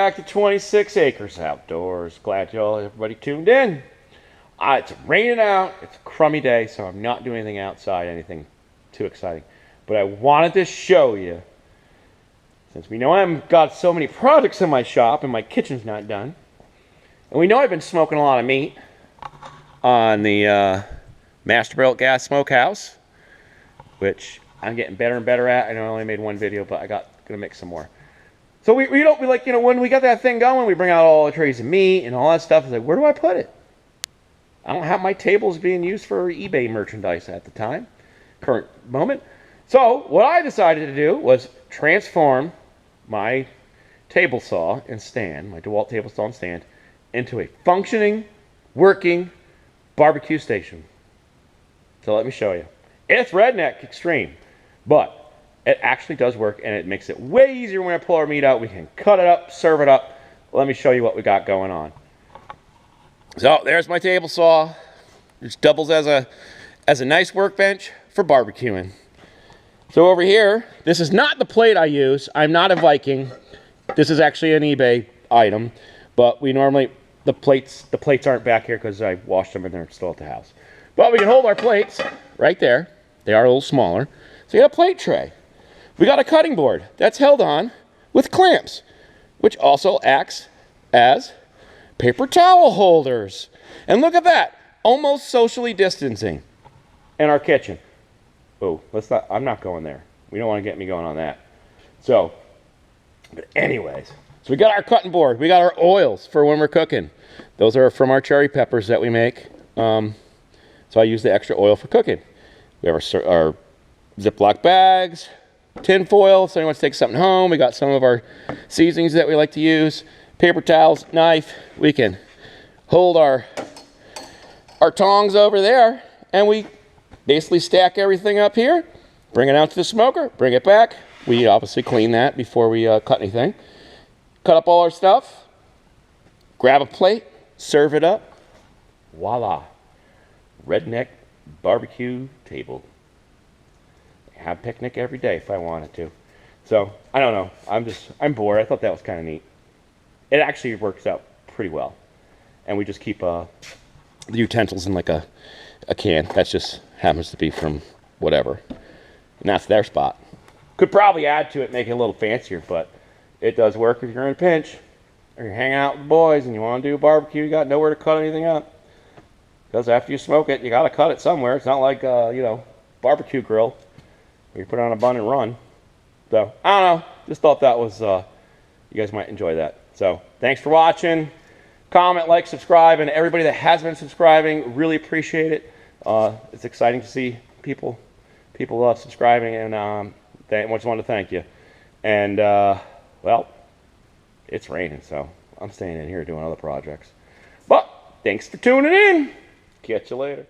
back to 26 Acres Outdoors. Glad everybody tuned in. It's raining out. It's a crummy day, so I'm not doing anything outside, anything too exciting. But I wanted to show you, since we know I've got so many projects in my shop and my kitchen's not done, and we know I've been smoking a lot of meat on the Masterbuilt gas smokehouse, which I'm getting better and better at. I know I only made one video, but gonna make some more. So we like, you know, when we got that thing going, we bring out all the trays of meat and all that stuff. It's like, where do I put it? I don't have my tables being used for eBay merchandise at the time, current moment. So what I decided to do was transform my table saw and stand, my DeWalt table saw and stand, into a functioning, working barbecue station. So let me show you. It's Redneck Extreme, but it actually does work, and it makes it way easier when I pull our meat out. We can cut it up, serve it up. Let me show you what we got going on. So there's my table saw. It doubles as a nice workbench for barbecuing. So over here, this is not the plate I use. I'm not a Viking. This is actually an eBay item, but we normally, the plates aren't back here because I washed them and they're still at the house. But we can hold our plates right there. They are a little smaller. So you got a plate tray. We got a cutting board that's held on with clamps, which also acts as paper towel holders. And look at that, almost socially distancing in our kitchen. Oh, I'm not going there. We don't want to get me going on that. So, but anyways, so we got our cutting board. We got our oils for when we're cooking. Those are from our cherry peppers that we make. So I use the extra oil for cooking. We have our Ziploc bags, tin foil, if anyone wants to take something home. We got some of our seasonings that we like to use. Paper towels, knife. We can hold our tongs over there, and we basically stack everything up here, bring it out to the smoker, bring it back. We obviously clean that before we cut anything. Cut up all our stuff, grab a plate, serve it up. Voila. Redneck barbecue table. Have a picnic every day if I wanted to. So, I don't know. I'm bored. I thought that was kind of neat. It actually works out pretty well. And we just keep the utensils in like a can. That just happens to be from whatever. And that's their spot. Could probably add to it, make it a little fancier, but it does work if you're in a pinch. Or you're hanging out with the boys and you want to do a barbecue, you got nowhere to cut anything up. Because after you smoke it, you got to cut it somewhere. It's not like, you know, barbecue grill. You put it on a bun and run. So, I don't know. Just thought that was, you guys might enjoy that. So, thanks for watching. Comment, like, subscribe. And everybody that has been subscribing, really appreciate it. It's exciting to see people subscribing. And I just wanted to thank you. And, well, it's raining, so I'm staying in here doing other projects. But, thanks for tuning in. Catch you later.